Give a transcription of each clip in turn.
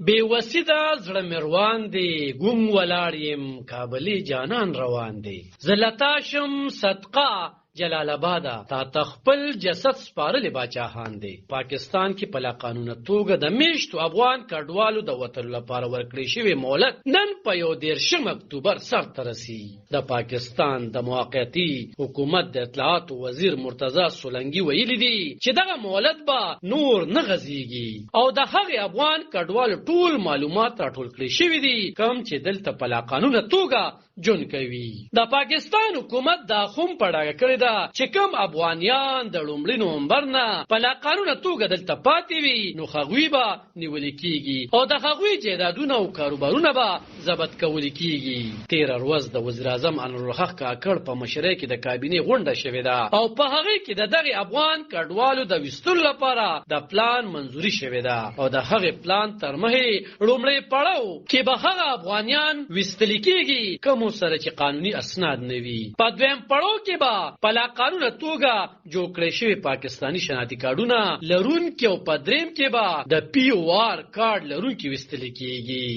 بے وسیده زړه مې روان دی، ګونګ ولاړ یم کابلي جانان روان دی. زلتا شم صدقه جلال آبادا تا تخپل جسد سپارلې باچاهان دی. پاکستان کې په لا قانونه توګه د میشتو افغان کډوالو د وتلو لپاره ورکړی شوی مهلت نن په 11 اکتوبر سرته رسي. د پاکستان د موقتی حکومت د اطلاعات وزیر مرتضی سولنګي ویلي دی چې دغه مهلت به نور نه غځيږي او د هغه افغان کډوالو ټول معلومات راټول کړي شوی دي کوم چې دلته په لا قانونه توګه جون کوي. د پاکستان حکومت دا خوم پړه کړی دا چې کوم افغانیان د لومړي نومبر نه په لا قانونه توګه دلته پاتې وي نو هغوی به نیول کیږي او د هغوی جایدادونه او کاروبارونه به ضبط کول کیږي. 13 ورځ د وزیر اعظم انورالحق کاکړ په مشرۍ کې د کابینې غونډه شوې ده او په هغه کې د دغه افغان کډوالو د وستلو لپاره د پلان منزوري شوې ده او د هغه پلان تر مهې لومړی پړاو کې به هغه افغانیان وستل کیږي کوم سره چې قانوني اسناد نه وي. په دویم پړاو کې به په لا قانونه توګه جوړ کړی شوی پاکستانی شناختی کارډونه لرونکي او په دریم کې به د پی او آر کارډ لرونکي وستل کیږي.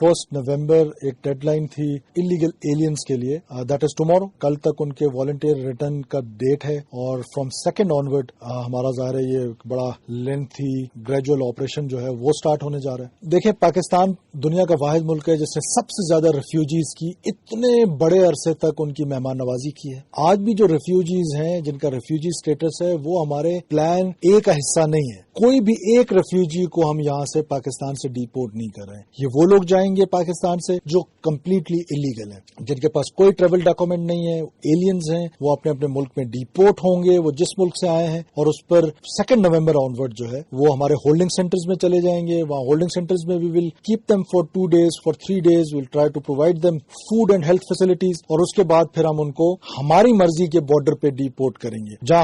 1 नवंबर एक डेडलाइन थी illegal aliens के लिए, दैट इज टुमारो. कल तक उनके वॉलंटियर रिटर्न का डेट है और फ्रॉम 2 ऑनवर्ड हमारा ज़ाहिर है ये बड़ा लेंथी ग्रेजुअल ऑपरेशन जो है वो स्टार्ट होने जा रहा है. देखिए, पाकिस्तान दुनिया का वाहिद मुल्क है जिसने सबसे ज्यादा रिफ्यूजीज की इतने बड़े अरसे तक उनकी मेहमान नवाजी की है. आज भी जो रिफ्यूजीज हैं जिनका रिफ्यूजी स्टेटस है वो हमारे प्लान ए का हिस्सा नहीं है. कोई भी एक रिफ्यूजी को हम यहाँ से पाकिस्तान से डिपोर्ट नहीं कर रहे हैं. ये वो लोग जाएंगे पाकिस्तान से जो कम्प्लीटली इलीगल है, जिनके पास कोई ट्रेवल डॉक्यूमेंट नहीं है, एलियंस हैं, वो अपने अपने मुल्क में डिपोर्ट होंगे, वो जिस मुल्क से आए हैं. और उस पर 2 नवंबर ऑनवर्ड जो है वो हमारे होल्डिंग सेंटर्स में चले जाएंगे. वहाँ होल्डिंग सेंटर्स में we will keep them for 2 days, for 3 days. Will try to provide them food and health facilities और उसके बाद फिर हम उनको हमारी मर्जी के बॉर्डर पे डिपोर्ट करेंगे. जहाँ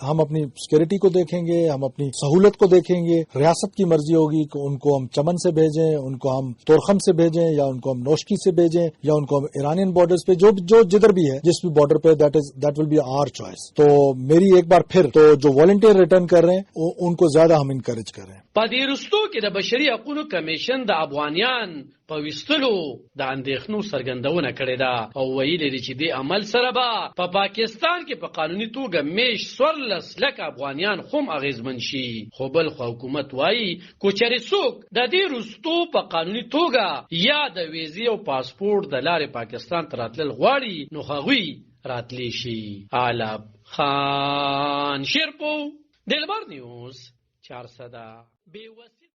हम अपनी सिक्योरिटी को देखेंगे, हम अपनी सहूलत को देखेंगे. रियासत की मर्जी होगी कि उनको हम चमन से भेजें, उनको हम तोरखम से भेजें या उनको हम नोशकी से भेजें या उनको हम ईरानियन बॉर्डर्स पे जो जिधर भी है जिस भी बॉर्डर पे that will be our choice. तो मेरी एक बार फिर तो जो वॉलंटियर रिटर्न कर रहे हैं उनको ज्यादा हम इनकरेज कर रहे हैं. په دې رستو کې د بشري حقوقو کمیشن د افغانیان په وستلو د اندېښنو څرګندونه کړې ده او ویلي دي چې دې عمل سره به په پاکستان کې په قانوني توګه میش 14 لک افغانیان هم اغیزمن شي. خو بل خو حکومت وایي کوچري څوک د دې رستو په قانوني توګه یا د ویزې او پاسپورت د لارې پاکستان ته راتلل غواړي نو هغوی راتلی شي. علب خان شیرپو دلبر نیوز 400